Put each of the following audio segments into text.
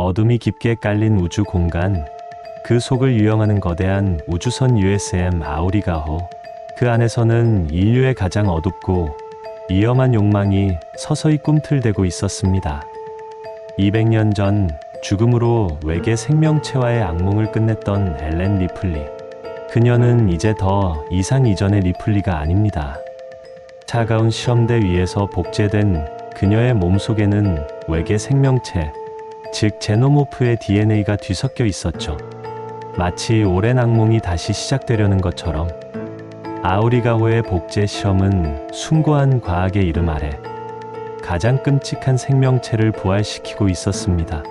어둠이 깊게 깔린 우주 공간, 그 속을 유영하는 거대한 우주선 USM 아우리가호. 그 안에서는 인류의 가장 어둡고 위험한 욕망이 서서히 꿈틀대고 있었습니다. 200년 전 죽음으로 외계 생명체와의 악몽을 끝냈던 엘렌 리플리. 그녀는 이제 더 이상 이전의 리플리가 아닙니다. 차가운 실험대 위에서 복제된 그녀의 몸속에는 외계 생명체, 즉 제노모프의 DNA가 뒤섞여 있었죠. 마치 오랜 악몽이 다시 시작되려는 것처럼 아우리가호의 복제 실험은 숭고한 과학의 이름 아래 가장 끔찍한 생명체를 부활시키고 있었습니다.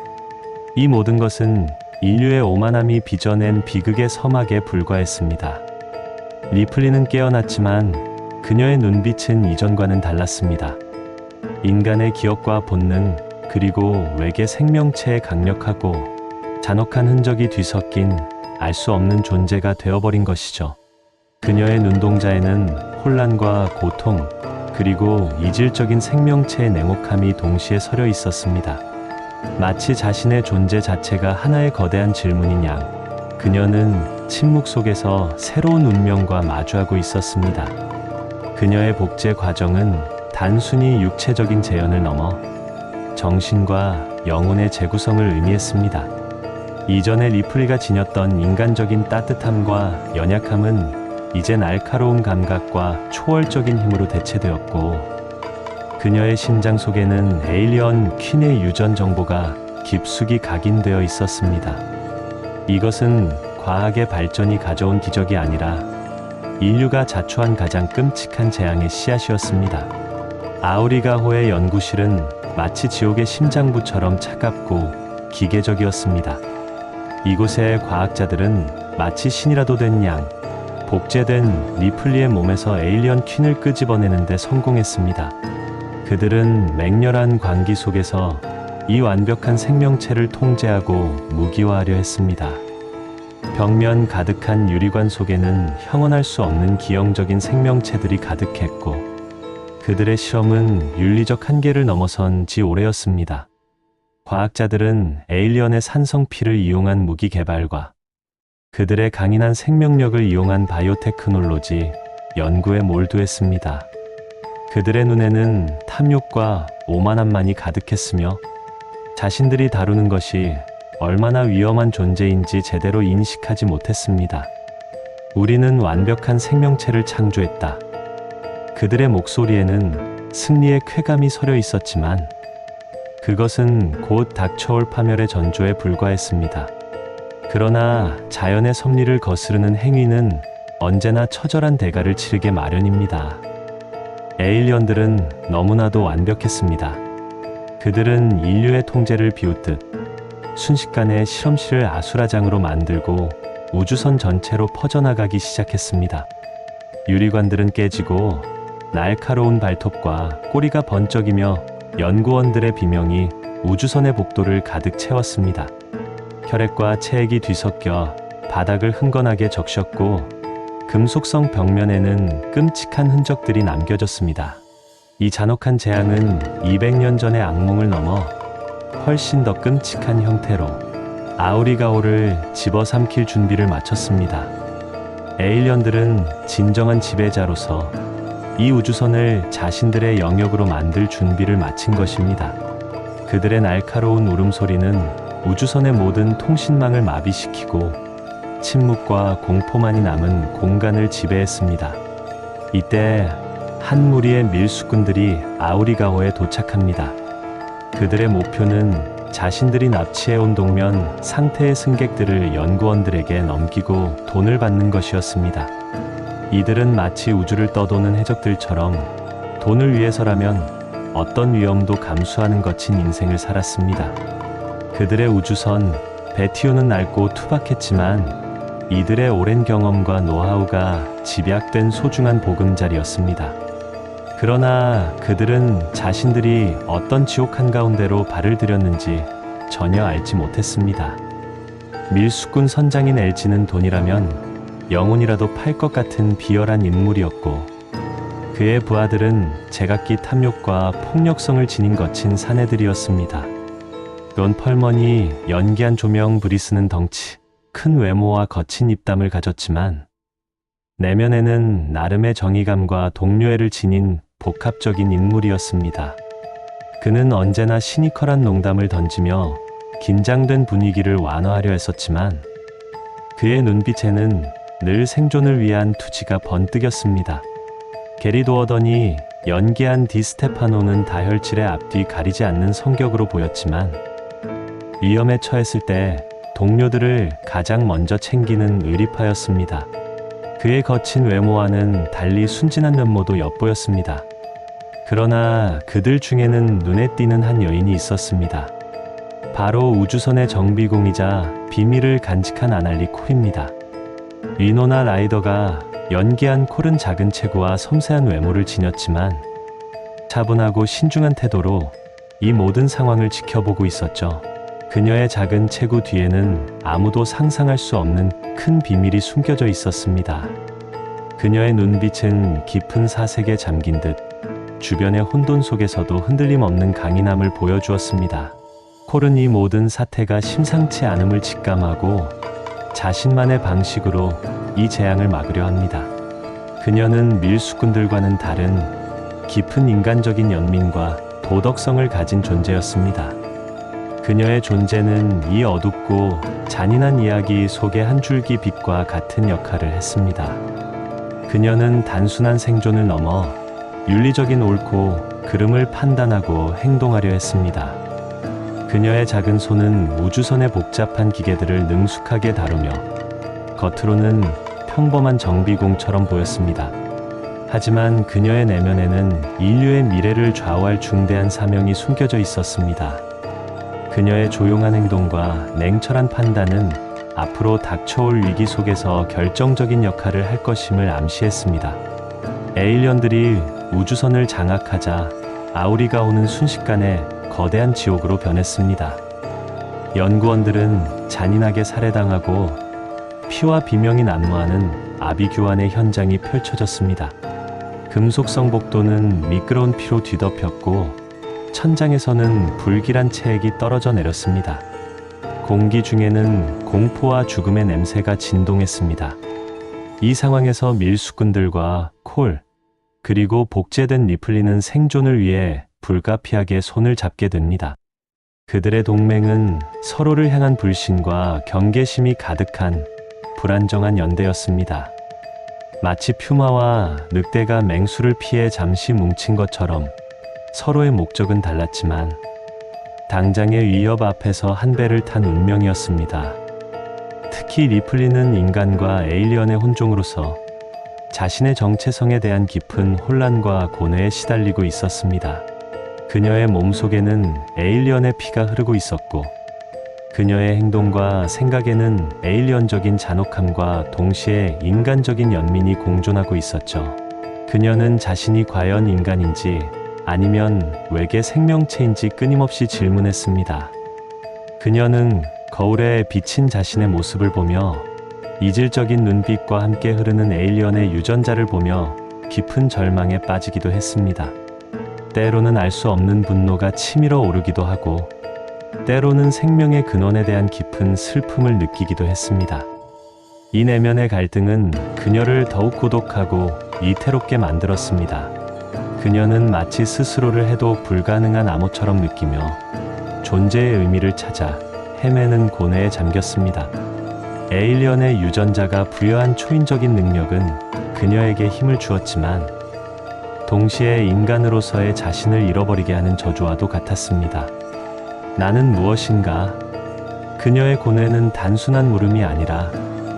이 모든 것은 인류의 오만함이 빚어낸 비극의 서막에 불과했습니다. 리플리는 깨어났지만 그녀의 눈빛은 이전과는 달랐습니다. 인간의 기억과 본능, 그리고 외계 생명체의 강력하고 잔혹한 흔적이 뒤섞인 알 수 없는 존재가 되어버린 것이죠. 그녀의 눈동자에는 혼란과 고통, 그리고 이질적인 생명체의 냉혹함이 동시에 서려 있었습니다. 마치 자신의 존재 자체가 하나의 거대한 질문인 양, 그녀는 침묵 속에서 새로운 운명과 마주하고 있었습니다. 그녀의 복제 과정은 단순히 육체적인 재현을 넘어 정신과 영혼의 재구성을 의미했습니다. 이전에 리플리가 지녔던 인간적인 따뜻함과 연약함은 이제 날카로운 감각과 초월적인 힘으로 대체되었고, 그녀의 심장 속에는 에일리언 퀸의 유전 정보가 깊숙이 각인되어 있었습니다. 이것은 과학의 발전이 가져온 기적이 아니라 인류가 자초한 가장 끔찍한 재앙의 씨앗이었습니다. 아우리가호의 연구실은 마치 지옥의 심장부처럼 차갑고 기계적이었습니다. 이곳의 과학자들은 마치 신이라도 된 양, 복제된 리플리의 몸에서 에일리언 퀸을 끄집어내는 데 성공했습니다. 그들은 맹렬한 광기 속에서 이 완벽한 생명체를 통제하고 무기화하려 했습니다. 벽면 가득한 유리관 속에는 형언할 수 없는 기형적인 생명체들이 가득했고, 그들의 실험은 윤리적 한계를 넘어선 지 오래였습니다. 과학자들은 에일리언의 산성피를 이용한 무기 개발과 그들의 강인한 생명력을 이용한 바이오테크놀로지 연구에 몰두했습니다. 그들의 눈에는 탐욕과 오만함만이 가득했으며 자신들이 다루는 것이 얼마나 위험한 존재인지 제대로 인식하지 못했습니다. 우리는 완벽한 생명체를 창조했다. 그들의 목소리에는 승리의 쾌감이 서려 있었지만 그것은 곧 닥쳐올 파멸의 전조에 불과했습니다. 그러나 자연의 섭리를 거스르는 행위는 언제나 처절한 대가를 치르게 마련입니다. 에일리언들은 너무나도 완벽했습니다. 그들은 인류의 통제를 비웃듯 순식간에 실험실을 아수라장으로 만들고 우주선 전체로 퍼져나가기 시작했습니다. 유리관들은 깨지고 날카로운 발톱과 꼬리가 번쩍이며 연구원들의 비명이 우주선의 복도를 가득 채웠습니다. 혈액과 체액이 뒤섞여 바닥을 흥건하게 적셨고 금속성 벽면에는 끔찍한 흔적들이 남겨졌습니다. 이 잔혹한 재앙은 200년 전의 악몽을 넘어 훨씬 더 끔찍한 형태로 아우리가호를 집어삼킬 준비를 마쳤습니다. 에일리언들은 진정한 지배자로서 이 우주선을 자신들의 영역으로 만들 준비를 마친 것입니다. 그들의 날카로운 울음소리는 우주선의 모든 통신망을 마비시키고 침묵과 공포만이 남은 공간을 지배했습니다. 이때 한 무리의 밀수꾼들이 아우리가호에 도착합니다. 그들의 목표는 자신들이 납치해온 동면 상태의 승객들을 연구원들에게 넘기고 돈을 받는 것이었습니다. 이들은 마치 우주를 떠도는 해적들처럼 돈을 위해서라면 어떤 위험도 감수하는 거친 인생을 살았습니다. 그들의 우주선 베티오는 낡고 투박했지만 이들의 오랜 경험과 노하우가 집약된 소중한 보금자리였습니다. 그러나 그들은 자신들이 어떤 지옥 한가운데로 발을 들였는지 전혀 알지 못했습니다. 밀수꾼 선장인 엘지는 돈이라면 영혼이라도 팔 것 같은 비열한 인물이었고, 그의 부하들은 제각기 탐욕과 폭력성을 지닌 거친 사내들이었습니다. 론 펄먼이 연기한 조명 브리스는 덩치, 큰 외모와 거친 입담을 가졌지만 내면에는 나름의 정의감과 동료애를 지닌 복합적인 인물이었습니다. 그는 언제나 시니컬한 농담을 던지며 긴장된 분위기를 완화하려 했었지만 그의 눈빛에는 늘 생존을 위한 투지가 번뜩였습니다. 게리 도어던이 연기한 디스테파노는 다혈질의 앞뒤 가리지 않는 성격으로 보였지만 위험에 처했을 때 동료들을 가장 먼저 챙기는 의리파였습니다. 그의 거친 외모와는 달리 순진한 면모도 엿보였습니다. 그러나 그들 중에는 눈에 띄는 한 여인이 있었습니다. 바로 우주선의 정비공이자 비밀을 간직한 아날리 콜입니다. 위노나 라이더가 연기한 콜은 작은 체구와 섬세한 외모를 지녔지만 차분하고 신중한 태도로 이 모든 상황을 지켜보고 있었죠. 그녀의 작은 체구 뒤에는 아무도 상상할 수 없는 큰 비밀이 숨겨져 있었습니다. 그녀의 눈빛은 깊은 사색에 잠긴 듯 주변의 혼돈 속에서도 흔들림 없는 강인함을 보여주었습니다. 콜은 이 모든 사태가 심상치 않음을 직감하고 자신만의 방식으로 이 재앙을 막으려 합니다. 그녀는 밀수꾼들과는 다른 깊은 인간적인 연민과 도덕성을 가진 존재였습니다. 그녀의 존재는 이 어둡고 잔인한 이야기 속의 한 줄기 빛과 같은 역할을 했습니다. 그녀는 단순한 생존을 넘어 윤리적인 옳고 그름을 판단하고 행동하려 했습니다. 그녀의 작은 손은 우주선의 복잡한 기계들을 능숙하게 다루며 겉으로는 평범한 정비공처럼 보였습니다. 하지만 그녀의 내면에는 인류의 미래를 좌우할 중대한 사명이 숨겨져 있었습니다. 그녀의 조용한 행동과 냉철한 판단은 앞으로 닥쳐올 위기 속에서 결정적인 역할을 할 것임을 암시했습니다. 에일리언들이 우주선을 장악하자 아우리가 오는 순식간에 거대한 지옥으로 변했습니다. 연구원들은 잔인하게 살해당하고 피와 비명이 난무하는 아비규환의 현장이 펼쳐졌습니다. 금속성 복도는 미끄러운 피로 뒤덮였고 천장에서는 불길한 체액이 떨어져 내렸습니다. 공기 중에는 공포와 죽음의 냄새가 진동했습니다. 이 상황에서 밀수꾼들과 콜, 그리고 복제된 리플리는 생존을 위해 불가피하게 손을 잡게 됩니다. 그들의 동맹은 서로를 향한 불신과 경계심이 가득한 불안정한 연대였습니다. 마치 퓨마와 늑대가 맹수를 피해 잠시 뭉친 것처럼 서로의 목적은 달랐지만 당장의 위협 앞에서 한 배를 탄 운명이었습니다. 특히 리플리는 인간과 에일리언의 혼종으로서 자신의 정체성에 대한 깊은 혼란과 고뇌에 시달리고 있었습니다. 그녀의 몸속에는 에일리언의 피가 흐르고 있었고 그녀의 행동과 생각에는 에일리언적인 잔혹함과 동시에 인간적인 연민이 공존하고 있었죠. 그녀는 자신이 과연 인간인지 아니면 외계 생명체인지 끊임없이 질문했습니다. 그녀는 거울에 비친 자신의 모습을 보며 이질적인 눈빛과 함께 흐르는 에일리언의 유전자를 보며 깊은 절망에 빠지기도 했습니다. 때로는 알 수 없는 분노가 치밀어 오르기도 하고 때로는 생명의 근원에 대한 깊은 슬픔을 느끼기도 했습니다. 이 내면의 갈등은 그녀를 더욱 고독하고 위태롭게 만들었습니다. 그녀는 마치 스스로를 해도 불가능한 암호처럼 느끼며 존재의 의미를 찾아 헤매는 고뇌에 잠겼습니다. 에일리언의 유전자가 부여한 초인적인 능력은 그녀에게 힘을 주었지만 동시에 인간으로서의 자신을 잃어버리게 하는 저주와도 같았습니다. 나는 무엇인가? 그녀의 고뇌는 단순한 물음이 아니라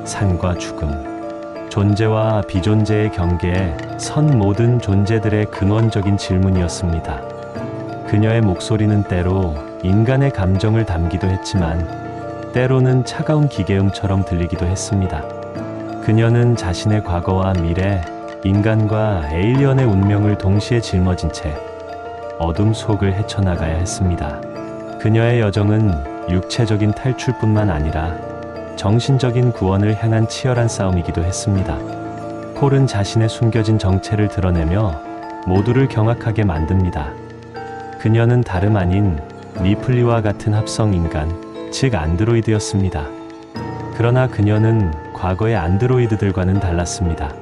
삶과 죽음, 존재와 비존재의 경계에 선 모든 존재들의 근원적인 질문이었습니다. 그녀의 목소리는 때로 인간의 감정을 담기도 했지만 때로는 차가운 기계음처럼 들리기도 했습니다. 그녀는 자신의 과거와 미래, 인간과 에일리언의 운명을 동시에 짊어진 채 어둠 속을 헤쳐나가야 했습니다. 그녀의 여정은 육체적인 탈출뿐만 아니라 정신적인 구원을 향한 치열한 싸움이기도 했습니다. 콜은 자신의 숨겨진 정체를 드러내며 모두를 경악하게 만듭니다. 그녀는 다름 아닌 리플리와 같은 합성 인간, 즉 안드로이드였습니다. 그러나 그녀는 과거의 안드로이드들과는 달랐습니다.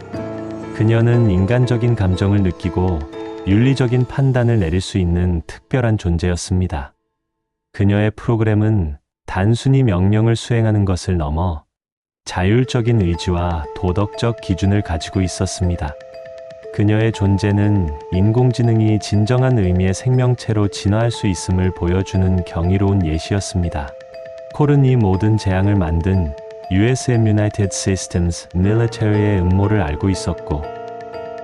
그녀는 인간적인 감정을 느끼고 윤리적인 판단을 내릴 수 있는 특별한 존재였습니다. 그녀의 프로그램은 단순히 명령을 수행하는 것을 넘어 자율적인 의지와 도덕적 기준을 가지고 있었습니다. 그녀의 존재는 인공지능이 진정한 의미의 생명체로 진화할 수 있음을 보여주는 경이로운 예시였습니다. 콜은 이 모든 재앙을 만든 USM United Systems Military의 음모를 알고 있었고,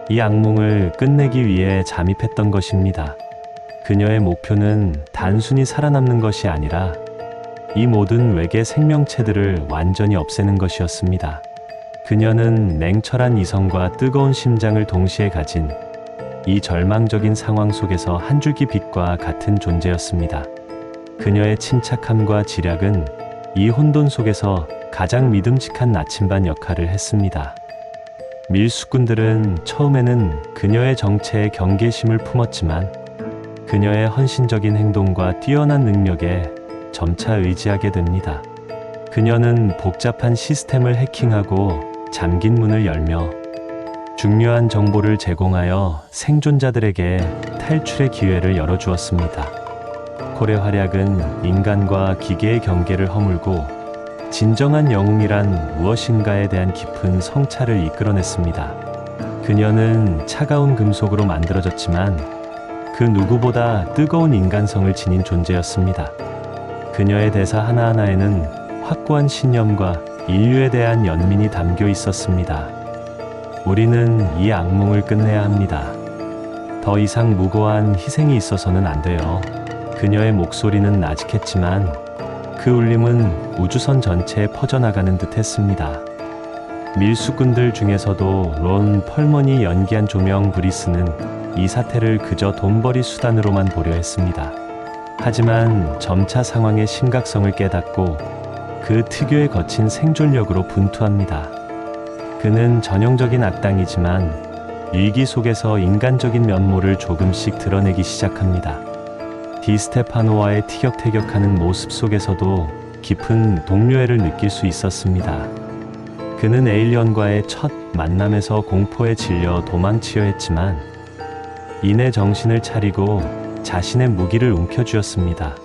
이 악몽을 끝내기 위해 잠입했던 것입니다. 그녀의 목표는 단순히 살아남는 것이 아니라 이 모든 외계 생명체들을 완전히 없애는 것이었습니다. 그녀는 냉철한 이성과 뜨거운 심장을 동시에 가진 이 절망적인 상황 속에서 한 줄기 빛과 같은 존재였습니다. 그녀의 침착함과 지략은 이 혼돈 속에서 가장 믿음직한 나침반 역할을 했습니다. 밀수꾼들은 처음에는 그녀의 정체에 경계심을 품었지만 그녀의 헌신적인 행동과 뛰어난 능력에 점차 의지하게 됩니다. 그녀는 복잡한 시스템을 해킹하고 잠긴 문을 열며 중요한 정보를 제공하여 생존자들에게 탈출의 기회를 열어주었습니다. 콜의 활약은 인간과 기계의 경계를 허물고 진정한 영웅이란 무엇인가에 대한 깊은 성찰을 이끌어냈습니다. 그녀는 차가운 금속으로 만들어졌지만 그 누구보다 뜨거운 인간성을 지닌 존재였습니다. 그녀의 대사 하나하나에는 확고한 신념과 인류에 대한 연민이 담겨 있었습니다. 우리는 이 악몽을 끝내야 합니다. 더 이상 무고한 희생이 있어서는 안 돼요. 그녀의 목소리는 나직했지만 그 울림은 우주선 전체에 퍼져나가는 듯 했습니다. 밀수꾼들 중에서도 론 펄먼이 연기한 조명 브리스는 이 사태를 그저 돈벌이 수단으로만 보려 했습니다. 하지만 점차 상황의 심각성을 깨닫고 그 특유의 거친 생존력으로 분투합니다. 그는 전형적인 악당이지만 위기 속에서 인간적인 면모를 조금씩 드러내기 시작합니다. 디스테파노와의 티격태격하는 모습 속에서도 깊은 동료애를 느낄 수 있었습니다. 그는 에일리언과의 첫 만남에서 공포에 질려 도망치려 했지만 이내 정신을 차리고 자신의 무기를 움켜쥐었습니다.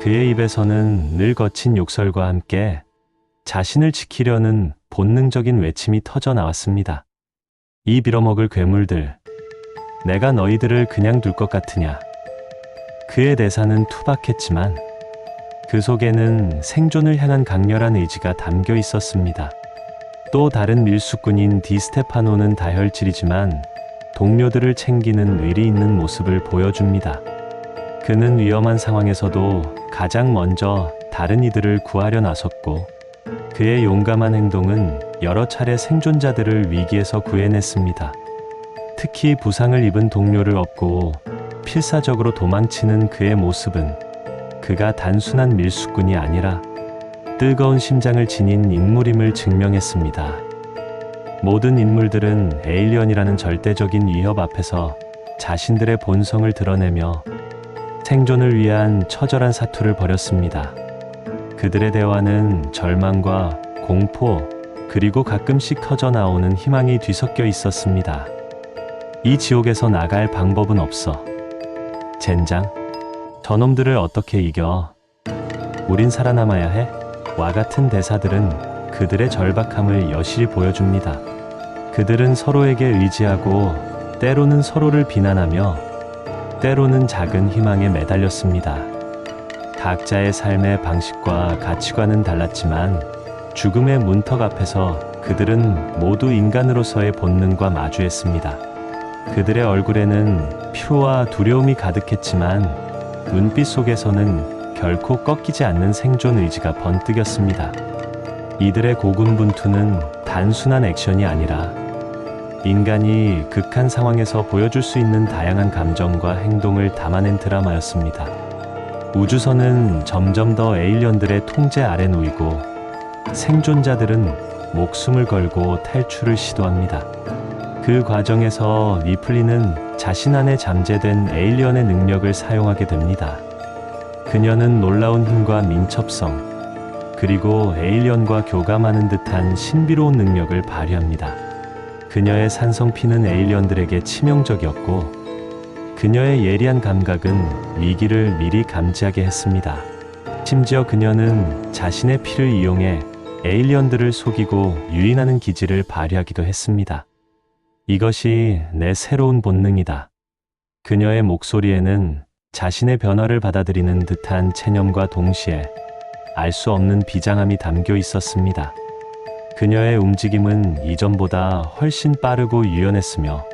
그의 입에서는 늘 거친 욕설과 함께 자신을 지키려는 본능적인 외침이 터져 나왔습니다. 이 빌어먹을 괴물들, 내가 너희들을 그냥 둘 것 같으냐. 그의 대사는 투박했지만 그 속에는 생존을 향한 강렬한 의지가 담겨 있었습니다. 또 다른 밀수꾼인 디스테파노는 다혈질이지만 동료들을 챙기는 의리 있는 모습을 보여줍니다. 그는 위험한 상황에서도 가장 먼저 다른 이들을 구하려 나섰고 그의 용감한 행동은 여러 차례 생존자들을 위기에서 구해냈습니다. 특히 부상을 입은 동료를 업고 필사적으로 도망치는 그의 모습은 그가 단순한 밀수꾼이 아니라 뜨거운 심장을 지닌 인물임을 증명했습니다. 모든 인물들은 에일리언이라는 절대적인 위협 앞에서 자신들의 본성을 드러내며 생존을 위한 처절한 사투를 벌였습니다. 그들의 대화는 절망과 공포, 그리고 가끔씩 터져 나오는 희망이 뒤섞여 있었습니다. 이 지옥에서 나갈 방법은 없어. 젠장, 저놈들을 어떻게 이겨? 우린 살아남아야 해? 와 같은 대사들은 그들의 절박함을 여실히 보여줍니다. 그들은 서로에게 의지하고 때로는 서로를 비난하며 때로는 작은 희망에 매달렸습니다. 각자의 삶의 방식과 가치관은 달랐지만 죽음의 문턱 앞에서 그들은 모두 인간으로서의 본능과 마주했습니다. 그들의 얼굴에는 피로와 두려움이 가득했지만 눈빛 속에서는 결코 꺾이지 않는 생존 의지가 번뜩였습니다. 이들의 고군분투는 단순한 액션이 아니라 인간이 극한 상황에서 보여줄 수 있는 다양한 감정과 행동을 담아낸 드라마였습니다. 우주선은 점점 더 에일리언들의 통제 아래 놓이고 생존자들은 목숨을 걸고 탈출을 시도합니다. 그 과정에서 리플리는 자신 안에 잠재된 에일리언의 능력을 사용하게 됩니다. 그녀는 놀라운 힘과 민첩성, 그리고 에일리언과 교감하는 듯한 신비로운 능력을 발휘합니다. 그녀의 산성피는 에일리언들에게 치명적이었고, 그녀의 예리한 감각은 위기를 미리 감지하게 했습니다. 심지어 그녀는 자신의 피를 이용해 에일리언들을 속이고 유인하는 기질을 발휘하기도 했습니다. 이것이 내 새로운 본능이다. 그녀의 목소리에는 자신의 변화를 받아들이는 듯한 체념과 동시에 알 수 없는 비장함이 담겨 있었습니다. 그녀의 움직임은 이전보다 훨씬 빠르고 유연했으며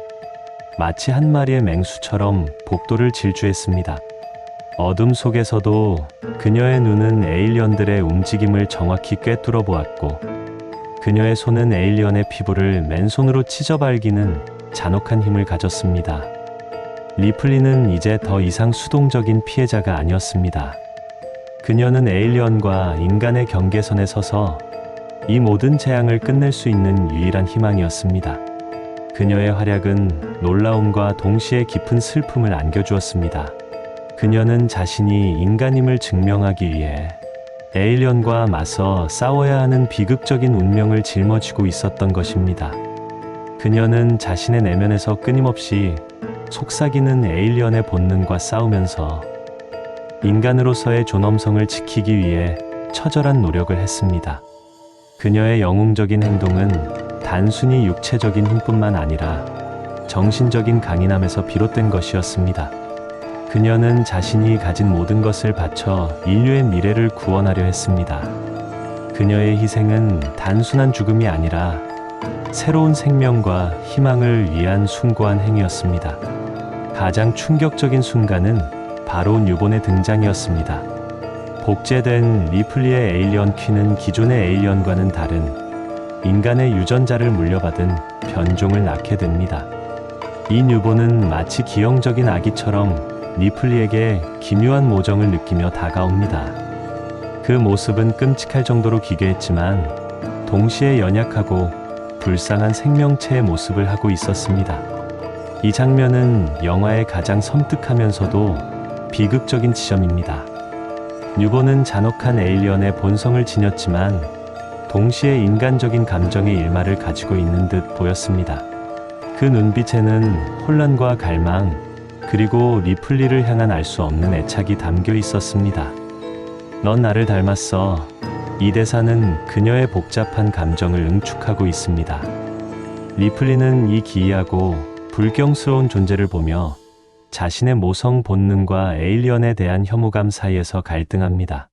마치 한 마리의 맹수처럼 복도를 질주했습니다. 어둠 속에서도 그녀의 눈은 에일리언들의 움직임을 정확히 꿰뚫어 보았고, 그녀의 손은 에일리언의 피부를 맨손으로 찢어발기는 잔혹한 힘을 가졌습니다. 리플리는 이제 더 이상 수동적인 피해자가 아니었습니다. 그녀는 에일리언과 인간의 경계선에 서서 이 모든 재앙을 끝낼 수 있는 유일한 희망이었습니다. 그녀의 활약은 놀라움과 동시에 깊은 슬픔을 안겨주었습니다. 그녀는 자신이 인간임을 증명하기 위해 에일리언과 맞서 싸워야 하는 비극적인 운명을 짊어지고 있었던 것입니다. 그녀는 자신의 내면에서 끊임없이 속삭이는 에일리언의 본능과 싸우면서 인간으로서의 존엄성을 지키기 위해 처절한 노력을 했습니다. 그녀의 영웅적인 행동은 단순히 육체적인 힘뿐만 아니라 정신적인 강인함에서 비롯된 것이었습니다. 그녀는 자신이 가진 모든 것을 바쳐 인류의 미래를 구원하려 했습니다. 그녀의 희생은 단순한 죽음이 아니라 새로운 생명과 희망을 위한 숭고한 행위였습니다. 가장 충격적인 순간은 바로 뉴본의 등장이었습니다. 복제된 리플리의 에일리언 퀸은 기존의 에일리언과는 다른 인간의 유전자를 물려받은 변종을 낳게 됩니다. 이 뉴본은 마치 기형적인 아기처럼 리플리에게 기묘한 모정을 느끼며 다가옵니다. 그 모습은 끔찍할 정도로 기괴했지만 동시에 연약하고 불쌍한 생명체의 모습을 하고 있었습니다. 이 장면은 영화의 가장 섬뜩하면서도 비극적인 지점입니다. 뉴본은 잔혹한 에일리언의 본성을 지녔지만 동시에 인간적인 감정의 일말을 가지고 있는 듯 보였습니다. 그 눈빛에는 혼란과 갈망, 그리고 리플리를 향한 알 수 없는 애착이 담겨 있었습니다. 넌 나를 닮았어. 이 대사는 그녀의 복잡한 감정을 응축하고 있습니다. 리플리는 이 기이하고 불경스러운 존재를 보며 자신의 모성 본능과 에일리언에 대한 혐오감 사이에서 갈등합니다.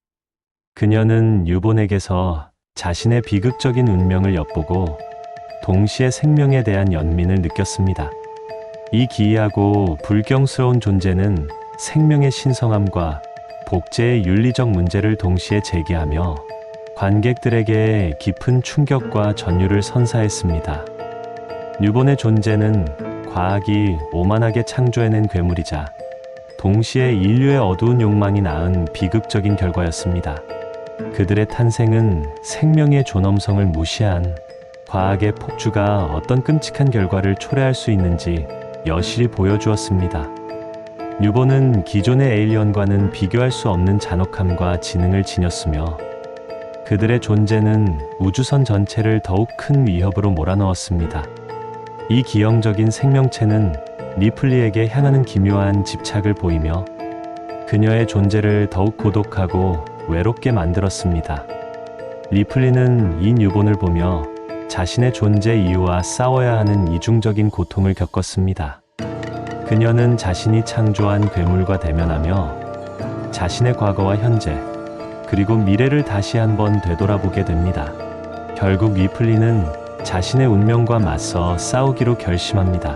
그녀는 뉴본에게서 자신의 비극적인 운명을 엿보고 동시에 생명에 대한 연민을 느꼈습니다. 이 기이하고 불경스러운 존재는 생명의 신성함과 복제의 윤리적 문제를 동시에 제기하며 관객들에게 깊은 충격과 전율을 선사했습니다. 뉴본의 존재는 과학이 오만하게 창조해낸 괴물이자 동시에 인류의 어두운 욕망이 낳은 비극적인 결과였습니다. 그들의 탄생은 생명의 존엄성을 무시한 과학의 폭주가 어떤 끔찍한 결과를 초래할 수 있는지 여실히 보여주었습니다. 뉴본은 기존의 에일리언과는 비교할 수 없는 잔혹함과 지능을 지녔으며 그들의 존재는 우주선 전체를 더욱 큰 위협으로 몰아넣었습니다. 이 기형적인 생명체는 리플리에게 향하는 기묘한 집착을 보이며 그녀의 존재를 더욱 고독하고 외롭게 만들었습니다. 리플리는 이 뉴본을 보며 자신의 존재 이유와 싸워야 하는 이중적인 고통을 겪었습니다. 그녀는 자신이 창조한 괴물과 대면하며 자신의 과거와 현재, 그리고 미래를 다시 한번 되돌아보게 됩니다. 결국 리플리는 자신의 운명과 맞서 싸우기로 결심합니다.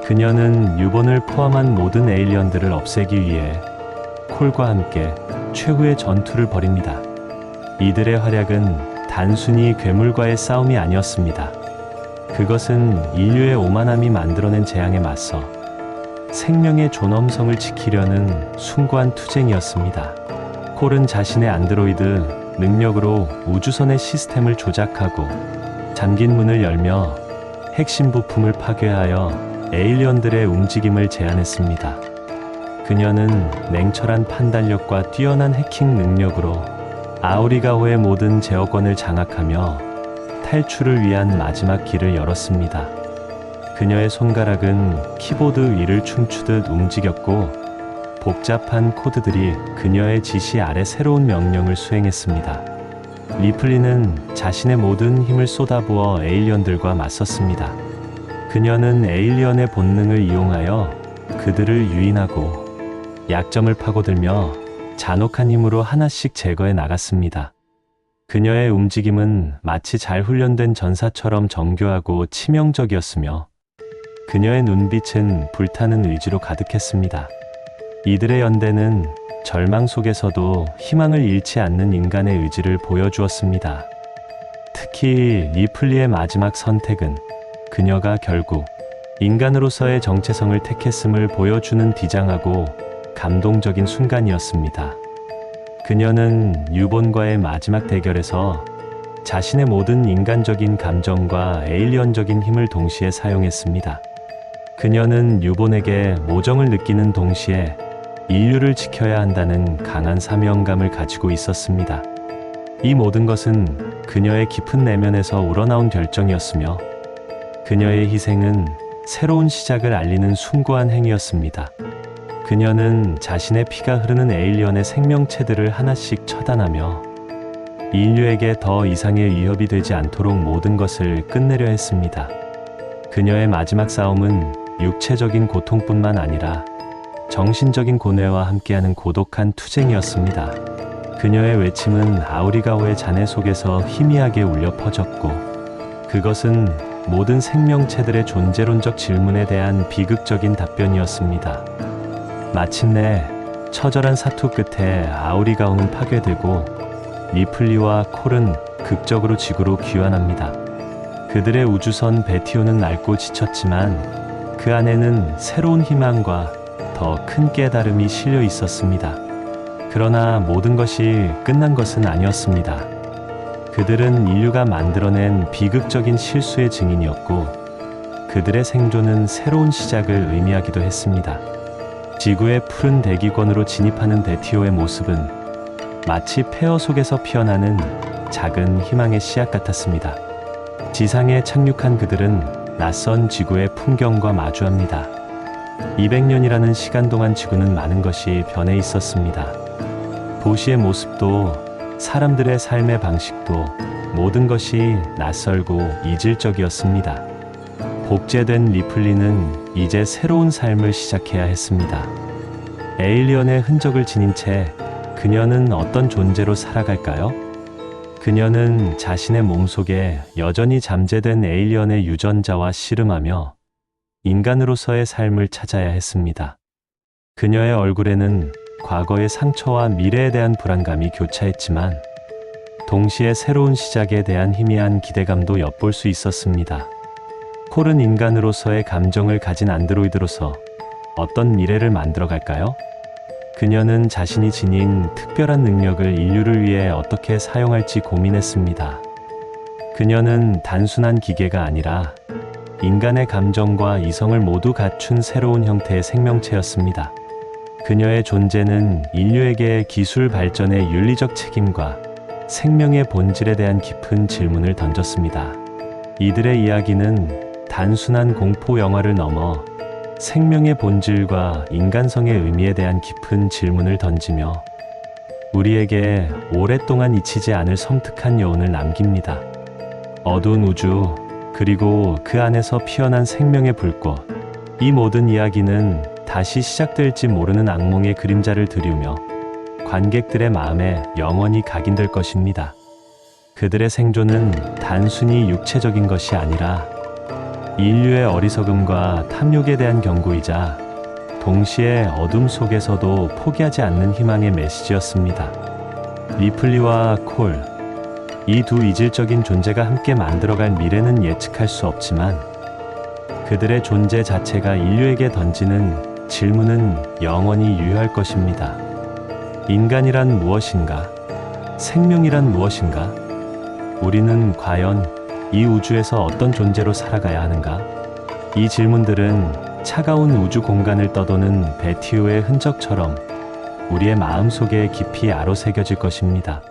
그녀는 뉴본을 포함한 모든 에일리언들을 없애기 위해 콜과 함께 최후의 전투를 벌입니다. 이들의 활약은 단순히 괴물과의 싸움이 아니었습니다. 그것은 인류의 오만함이 만들어낸 재앙에 맞서 생명의 존엄성을 지키려는 숭고한 투쟁이었습니다. 콜은 자신의 안드로이드 능력으로 우주선의 시스템을 조작하고 잠긴 문을 열며 핵심 부품을 파괴하여 에일리언들의 움직임을 제한했습니다. 그녀는 냉철한 판단력과 뛰어난 해킹 능력으로 아우리가호의 모든 제어권을 장악하며 탈출을 위한 마지막 길을 열었습니다. 그녀의 손가락은 키보드 위를 춤추듯 움직였고 복잡한 코드들이 그녀의 지시 아래 새로운 명령을 수행했습니다. 리플리는 자신의 모든 힘을 쏟아부어 에일리언들과 맞섰습니다. 그녀는 에일리언의 본능을 이용하여 그들을 유인하고 약점을 파고들며 잔혹한 힘으로 하나씩 제거해 나갔습니다. 그녀의 움직임은 마치 잘 훈련된 전사처럼 정교하고 치명적이었으며 그녀의 눈빛은 불타는 의지로 가득했습니다. 이들의 연대는 절망 속에서도 희망을 잃지 않는 인간의 의지를 보여주었습니다. 특히 리플리의 마지막 선택은 그녀가 결국 인간으로서의 정체성을 택했음을 보여주는 비장하고 감동적인 순간이었습니다. 그녀는 유본과의 마지막 대결에서 자신의 모든 인간적인 감정과 에일리언적인 힘을 동시에 사용했습니다. 그녀는 유본에게 모정을 느끼는 동시에 인류를 지켜야 한다는 강한 사명감을 가지고 있었습니다. 이 모든 것은 그녀의 깊은 내면에서 우러나온 결정이었으며 그녀의 희생은 새로운 시작을 알리는 숭고한 행위였습니다. 그녀는 자신의 피가 흐르는 에일리언의 생명체들을 하나씩 처단하며 인류에게 더 이상의 위협이 되지 않도록 모든 것을 끝내려 했습니다. 그녀의 마지막 싸움은 육체적인 고통뿐만 아니라 정신적인 고뇌와 함께하는 고독한 투쟁이었습니다. 그녀의 외침은 아우리가호의 잔해 속에서 희미하게 울려 퍼졌고 그것은 모든 생명체들의 존재론적 질문에 대한 비극적인 답변이었습니다. 마침내 처절한 사투 끝에 아우리가호는 파괴되고 리플리와 콜은 극적으로 지구로 귀환합니다. 그들의 우주선 베티오는 낡고 지쳤지만 그 안에는 새로운 희망과 더 큰 깨달음이 실려 있었습니다. 그러나 모든 것이 끝난 것은 아니었습니다. 그들은 인류가 만들어낸 비극적인 실수의 증인이었고 그들의 생존은 새로운 시작을 의미하기도 했습니다. 지구의 푸른 대기권으로 진입하는 베티오의 모습은 마치 폐허 속에서 피어나는 작은 희망의 씨앗 같았습니다. 지상에 착륙한 그들은 낯선 지구의 풍경과 마주합니다. 200년이라는 시간 동안 지구는 많은 것이 변해 있었습니다. 도시의 모습도 사람들의 삶의 방식도 모든 것이 낯설고 이질적이었습니다. 복제된 리플리는 이제 새로운 삶을 시작해야 했습니다. 에일리언의 흔적을 지닌 채 그녀는 어떤 존재로 살아갈까요? 그녀는 자신의 몸속에 여전히 잠재된 에일리언의 유전자와 씨름하며 인간으로서의 삶을 찾아야 했습니다. 그녀의 얼굴에는 과거의 상처와 미래에 대한 불안감이 교차했지만 동시에 새로운 시작에 대한 희미한 기대감도 엿볼 수 있었습니다. 콜은 인간으로서의 감정을 가진 안드로이드로서 어떤 미래를 만들어갈까요? 그녀는 자신이 지닌 특별한 능력을 인류를 위해 어떻게 사용할지 고민했습니다. 그녀는 단순한 기계가 아니라 인간의 감정과 이성을 모두 갖춘 새로운 형태의 생명체였습니다. 그녀의 존재는 인류에게 기술 발전의 윤리적 책임과 생명의 본질에 대한 깊은 질문을 던졌습니다. 이들의 이야기는 단순한 공포 영화를 넘어 생명의 본질과 인간성의 의미에 대한 깊은 질문을 던지며 우리에게 오랫동안 잊히지 않을 섬뜩한 여운을 남깁니다. 어두운 우주, 그리고 그 안에서 피어난 생명의 불꽃. 이 모든 이야기는 다시 시작될지 모르는 악몽의 그림자를 드리우며 관객들의 마음에 영원히 각인될 것입니다. 그들의 생존은 단순히 육체적인 것이 아니라 인류의 어리석음과 탐욕에 대한 경고이자 동시에 어둠 속에서도 포기하지 않는 희망의 메시지였습니다. 리플리와 콜, 이 두 이질적인 존재가 함께 만들어갈 미래는 예측할 수 없지만 그들의 존재 자체가 인류에게 던지는 질문은 영원히 유효할 것입니다. 인간이란 무엇인가? 생명이란 무엇인가? 우리는 과연 이 우주에서 어떤 존재로 살아가야 하는가? 이 질문들은 차가운 우주 공간을 떠도는 베티오의 흔적처럼 우리의 마음속에 깊이 아로새겨질 것입니다.